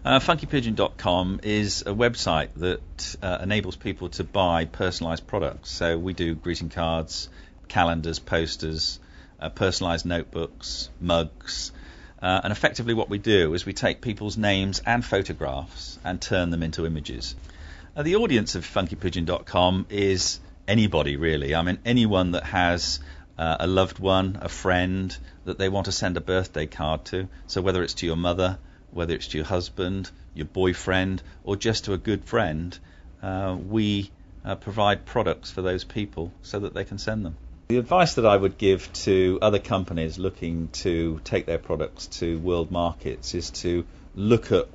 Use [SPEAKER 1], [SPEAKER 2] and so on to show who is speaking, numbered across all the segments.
[SPEAKER 1] FunkyPigeon.com is a website that enables people to buy personalised products. So we do greeting cards, calendars, posters, personalised notebooks, mugs, and effectively what we do is we take people's names and photographs and turn them into images. The audience of FunkyPigeon.com is anybody really. I mean anyone that has a loved one, a friend that they want to send a birthday card to. So whether it's to your mother, whether it's to your husband, your boyfriend, or just to a good friend, we provide products for those people so that they can send them. The advice that I would give to other companies looking to take their products to world markets is to look at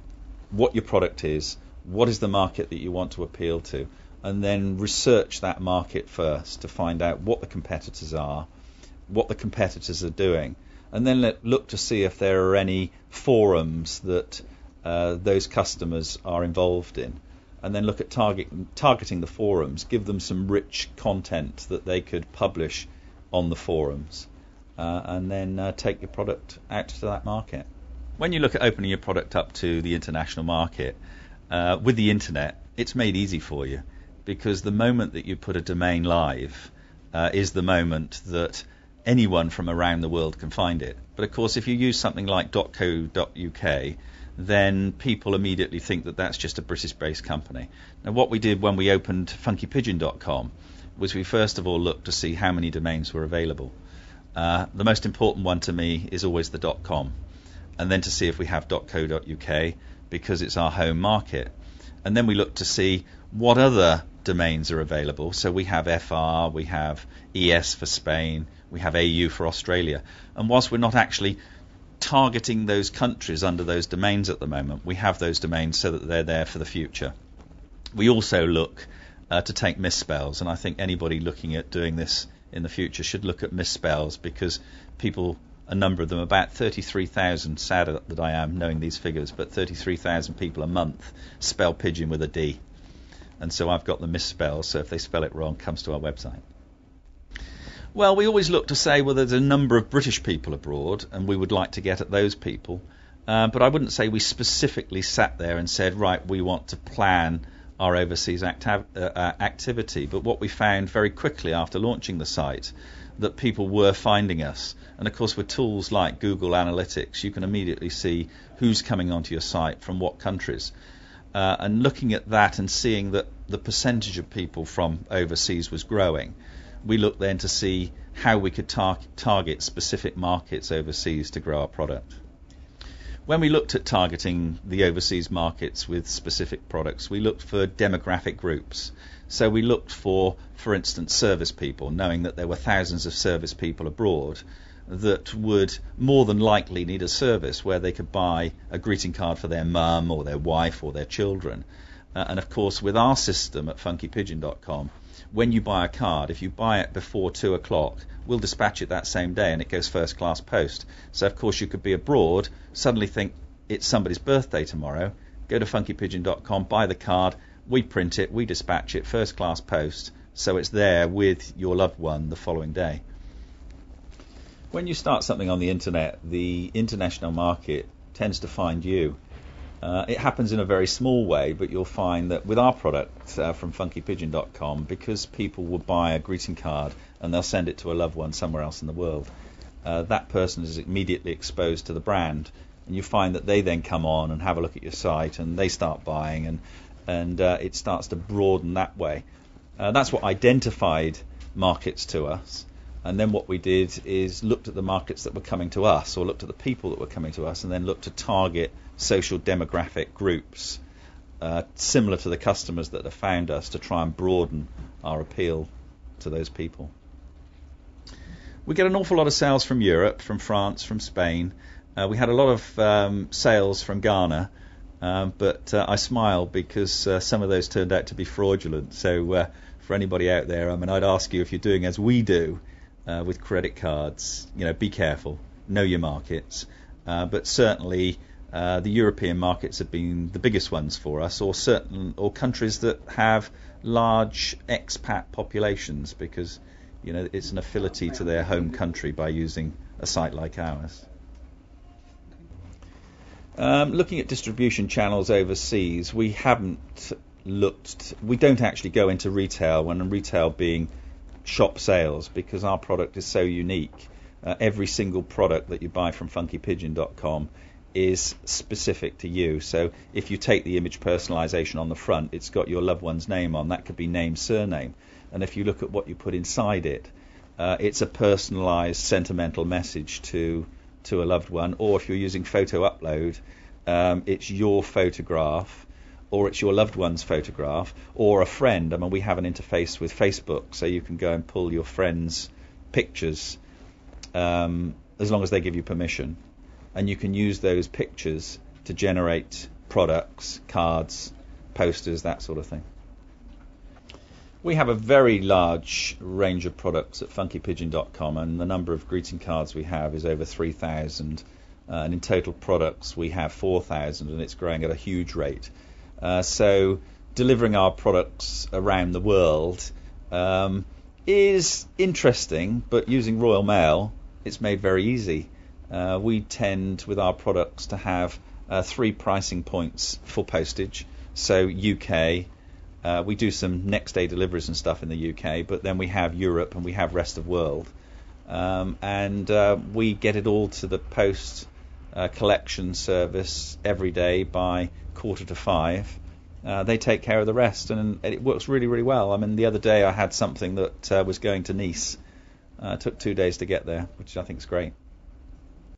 [SPEAKER 1] what your product is, what is the market that you want to appeal to, and then research that market first to find out what the competitors are, what the competitors are doing, and then look to see if there are any forums that those customers are involved in, and then look at targeting the forums, give them some rich content that they could publish on the forums, and then take your product out to that market. When you look at opening your product up to the international market, with the internet, it's made easy for you, because the moment that you put a domain live is the moment that anyone from around the world can find it. But of course, if you use something like .co.uk, then people immediately think that that's just a British-based company. Now, what we did when we opened FunkyPigeon.com was we first of all looked to see how many domains were available. The most important one to me is always the .com, and then to see if we have .co.uk, because it's our home market. And then we look to see what other domains are available. So we have FR, we have ES for Spain, we have AU for Australia. And whilst we're not actually targeting those countries under those domains at the moment, we have those domains so that they're there for the future. We also look to take misspells, and I think anybody looking at doing this in the future should look at misspells, because people, a number of them, about 33,000, sad that I am knowing these figures, but 33,000 people a month spell pigeon with a D. And so I've got the misspells, so if they spell it wrong, comes to our website. Well, we always look to say, well, there's a number of British people abroad, and we would like to get at those people. But I wouldn't say we specifically sat there and said, right, we want to plan our overseas activity. But what we found very quickly after launching the site, that people were finding us. And of course, with tools like Google Analytics, you can immediately see who's coming onto your site from what countries. And looking at that and seeing that the percentage of people from overseas was growing, we looked then to see how we could target specific markets overseas to grow our product. When we looked at targeting the overseas markets with specific products, we looked for demographic groups. So we looked for instance, service people, knowing that there were thousands of service people abroad that would more than likely need a service where they could buy a greeting card for their mum or their wife or their children. And of course, with our system at FunkyPigeon.com, when you buy a card, if you buy it before 2 o'clock, we'll dispatch it that same day and it goes first class post. So of course you could be abroad, suddenly think it's somebody's birthday tomorrow, go to FunkyPigeon.com, buy the card, we print it, we dispatch it first class post, so it's there with your loved one the following day. When you start something on the internet, the international market tends to find you. It happens in a very small way, but you'll find that with our product from FunkyPigeon.com, because people will buy a greeting card and they'll send it to a loved one somewhere else in the world, that person is immediately exposed to the brand, and you find that they then come on and have a look at your site and they start buying, and it starts to broaden that way. That's what identified markets to us. And then what we did is looked at the markets that were coming to us, or looked at the people that were coming to us, and then looked to target social demographic groups similar to the customers that have found us, to try and broaden our appeal to those people. We get an awful lot of sales from Europe, from France, from Spain. We had a lot of sales from Ghana, but I smile because some of those turned out to be fraudulent. So for anybody out there, I mean, I'd ask you, if you're doing as we do, with credit cards, be careful, know your markets, but certainly the European markets have been the biggest ones for us, or countries that have large expat populations, because it's an affinity to their home country by using a site like ours. Looking at distribution channels overseas, we haven't looked. We don't actually go into retail, when retail being shop sales, because our product is so unique. Every single product that you buy from funkypigeon.com is specific to you. So if you take the image personalization on the front, it's got your loved one's name on. That could be name, surname. And if you look at what you put inside it, it's a personalized sentimental message to a loved one. Or if you're using photo upload, it's your photograph, or it's your loved one's photograph, or a friend. I mean, we have an interface with Facebook, so you can go and pull your friends' pictures as long as they give you permission. And you can use those pictures to generate products, cards, posters, that sort of thing. We have a very large range of products at funkypigeon.com, and the number of greeting cards we have is over 3,000. And in total products we have 4,000, and it's growing at a huge rate. So delivering our products around the world is interesting, but using Royal Mail, it's made very easy. We tend, with our products, to have 3 pricing points for postage. So UK, we do some next day deliveries and stuff in the UK, but then we have Europe and we have rest of world. And we get it all to the post collection service every day by 4:45. They take care of the rest, and it works really, really well. I mean, the other day I had something that was going to Nice. It took 2 days to get there, which I think is great.